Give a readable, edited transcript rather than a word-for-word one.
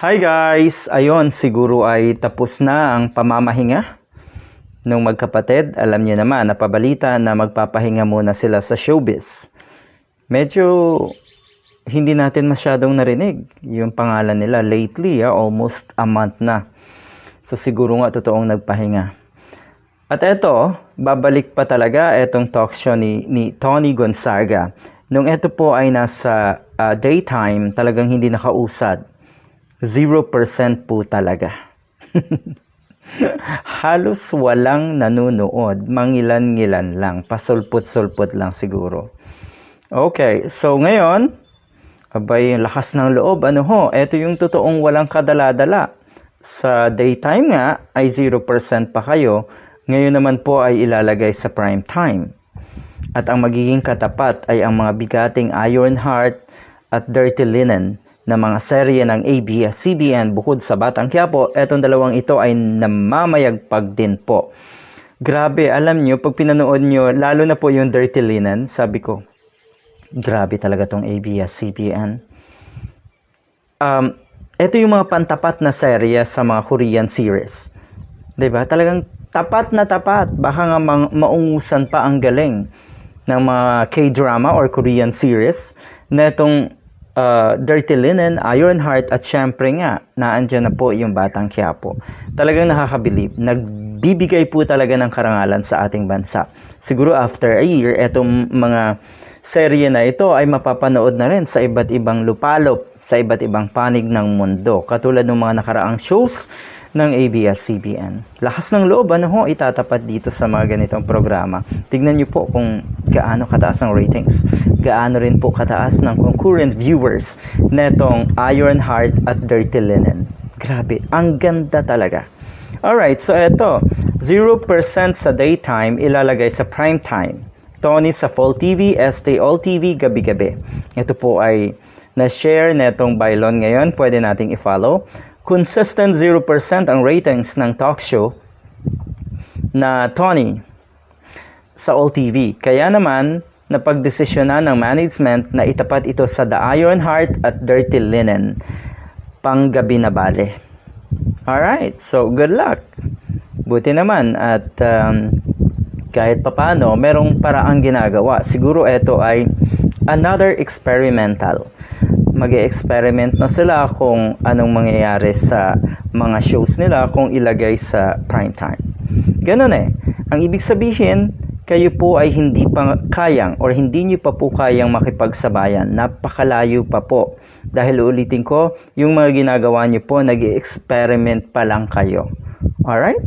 Hi guys! Ayon, siguro ay tapos na ang pamamahinga nung magkapatid. Alam niyo naman, napabalita na magpapahinga muna sila sa showbiz. Medyo hindi natin masyadong narinig yung pangalan nila lately, almost a month na. So siguro nga totoong nagpahinga. At eto, babalik pa talaga etong talk show ni Tony Gonzaga. Nung eto po ay nasa daytime, talagang hindi nakausad. 0% po talaga. Halos walang nanunood, mangilan-ngilan lang, pasulput-sulput lang siguro. Okay, so ngayon, abay, lakas ng loob, ito yung totoong walang kadala-dala. Sa daytime nga, ay 0% pa kayo, ngayon naman po ay ilalagay sa prime time. At ang magiging katapat ay ang mga bigating Ironheart at Dirty Linen na mga serye ng ABS-CBN bukod sa Batang Quiapo. Etong dalawang ito ay namamayagpag din po. Grabe, alam nyo, pag pinanood nyo, lalo na po yung Dirty Linen, sabi ko, grabe talaga tong ABS-CBN. Ito yung mga pantapat na serye sa mga Korean series. 'Di ba? Talagang tapat na tapat. Baka nga maungusan pa ang galing ng mga K-drama or Korean series na itong Dirty Linen, Ironheart at syempre nga, naandyan na po yung Batang Quiapo. Talagang nakakabilib. Nagbibigay po talaga ng karangalan sa ating bansa. Siguro after a year, etong mga serye na ito ay mapapanood na rin sa iba't ibang lupalop, sa iba't ibang panig ng mundo. Katulad ng mga nakaraang shows ng ABS-CBN. Lakas ng loob, itatapat dito sa mga ganitong programa. Tignan nyo po kung gaano kataas ang ratings. Gaano rin po kataas ng concurrent viewers netong Ironheart at Dirty Linen. Grabe, ang ganda talaga. Alright, so eto, 0% sa daytime ilalagay sa prime time. Tony sa Fall TV, ST All TV, gabi-gabi. Ito po ay na-share netong Bailon ngayon. Pwede nating i-follow. Consistent 0% ang ratings ng talk show na Tony sa All TV. Kaya naman, napagdesisyonan ng management na itapat ito sa The Ironheart at Dirty Linen. Panggabi na bale. Alright, so good luck. Buti naman at kahit papano, merong paraang ginagawa. Siguro ito ay another experimental. Mag-e-experiment na sila kung anong mangyayari sa mga shows nila kung ilagay sa prime time. Ganun Ang ibig sabihin, kayo po ay hindi pa kayang or hindi nyo pa po kayang makipagsabayan. Napakalayo pa po. Dahil ulitin ko, yung mga ginagawa nyo po, nag-e-experiment pa lang kayo. Alright?